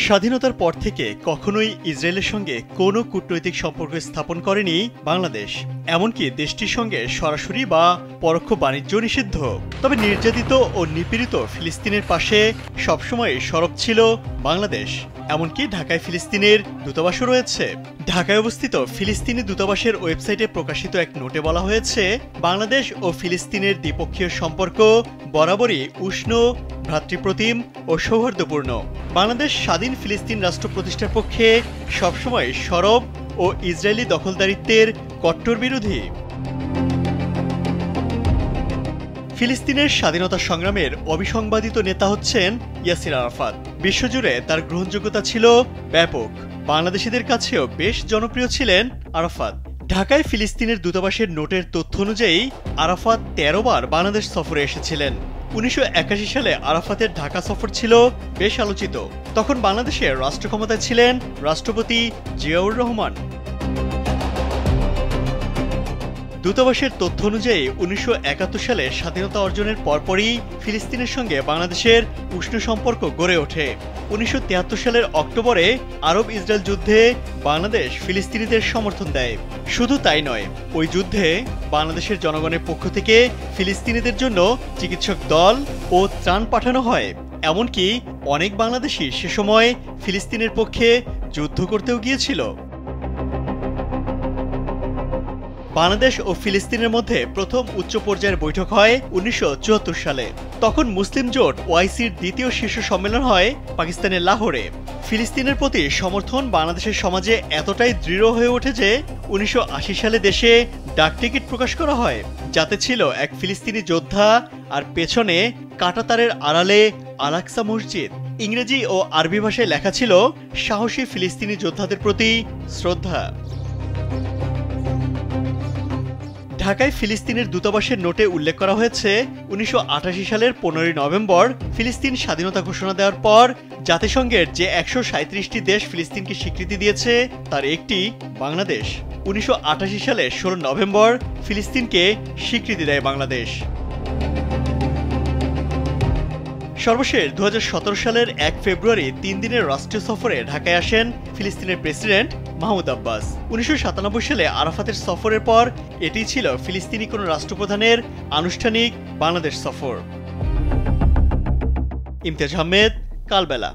স্বাধীনতার পর থেকে কখনোই ইসরায়েলের সঙ্গে কোনো কূটনৈতিক সম্পর্ক স্থাপন করেনি বাংলাদেশ। এমনকি দেশটির সঙ্গে সরাসরি বা পরোক্ষ বাণিজ্য নিষিদ্ধ। তবে নির্যাতিত ও নিপীড়িত ফিলিস্তিনের পাশে সবসময় সরব ছিল বাংলাদেশ। এমনকি ঢাকায় ফিলিস্তিনের দূতাবাসও রয়েছে। ঢাকায় অবস্থিত ফিলিস্তিনি দূতাবাসের ওয়েবসাইটে প্রকাশিত এক নোটে বলা হয়েছে, বাংলাদেশ ও ফিলিস্তিনের দ্বিপক্ষীয় সম্পর্ক বরাবরই উষ্ণ, ভ্রাতৃপ্রতিম ও সৌহার্দ্যপূর্ণ। বাংলাদেশ স্বাধীন ফিলিস্তিন রাষ্ট্র প্রতিষ্ঠার পক্ষে সবসময় সরব ও ইসরায়েলি দখলদারিত্বের কট্টর বিরোধী। ফিলিস্তিনের স্বাধীনতা সংগ্রামের অবিসংবাদিত নেতা হচ্ছেন ইয়াসির আরাফাত। বিশ্বজুড়ে তার গ্রহণযোগ্যতা ছিল ব্যাপক। বাংলাদেশিদের কাছেও বেশ জনপ্রিয় ছিলেন আরাফাত। ঢাকায় ফিলিস্তিনের দূতাবাসের নোটের তথ্য অনুযায়ী আরাফাত 13 বার বাংলাদেশ সফরে এসেছিলেন। 1981 সালে আরাফাতের ঢাকা সফর ছিল বেশ আলোচিত। তখন বাংলাদেশের রাষ্ট্রক্ষমতায় ছিলেন রাষ্ট্রপতি জিয়াউর রহমান। দূতাবাসের তথ্য অনুযায়ী 1971 সালে স্বাধীনতা অর্জনের পরপরই ফিলিস্তিনের সঙ্গে বাংলাদেশের উষ্ণ সম্পর্ক গড়ে ওঠে। 1973 সালের অক্টোবরে আরব ইসরায়েল যুদ্ধে বাংলাদেশ ফিলিস্তিনিদের সমর্থন দেয়। শুধু তাই নয়, ওই যুদ্ধে বাংলাদেশের জনগণের পক্ষ থেকে ফিলিস্তিনিদের জন্য চিকিৎসক দল ও ত্রাণ পাঠানো হয়। এমনকি অনেক বাংলাদেশি সে সময় ফিলিস্তিনের পক্ষে যুদ্ধ করতেও গিয়েছিল। বাংলাদেশ ও ফিলিস্তিনের মধ্যে প্রথম উচ্চ পর্যায়ের বৈঠক হয় 1974 সালে। তখন মুসলিম জোট ওআইসির দ্বিতীয় শীর্ষ সম্মেলন হয় পাকিস্তানের লাহোরে। ফিলিস্তিনের প্রতি সমর্থন বাংলাদেশের সমাজে এতটাই দৃঢ় হয়ে ওঠে যে 1980 সালে দেশে ডাকটিকিট প্রকাশ করা হয়, যাতে ছিল এক ফিলিস্তিনি যোদ্ধা আর পেছনে কাঁটাতারের আড়ালে আল আকসা মসজিদ। ইংরেজি ও আরবি ভাষায় লেখা ছিল সাহসী ফিলিস্তিনি যোদ্ধাদের প্রতি শ্রদ্ধা। ঢাকায় ফিলিস্তিনের দূতাবাসের নোটে উল্লেখ করা হয়েছে, 1988 সালের 15 নভেম্বর ফিলিস্তিন স্বাধীনতা ঘোষণা দেওয়ার পর জাতিসংঘের যে 137টি দেশ ফিলিস্তিনকে স্বীকৃতি দিয়েছে তার একটি বাংলাদেশ। 1988 সালের 16 নভেম্বর ফিলিস্তিনকে স্বীকৃতি দেয় বাংলাদেশ। সর্বশেষ 2017 সালের 1 ফেব্রুয়ারি 3 দিনের রাষ্ট্রীয় সফরে ঢাকায় আসেন ফিলিস্তিনের প্রেসিডেন্ট মাহমুদ আব্বাস। 1997 সালে আরাফাতের সফরের পর এটি ছিল ফিলিস্তিনি কোনো রাষ্ট্রপ্রধানের আনুষ্ঠানিক বাংলাদেশ সফর। ইমতিয়াজ আহমেদ, কালবেলা।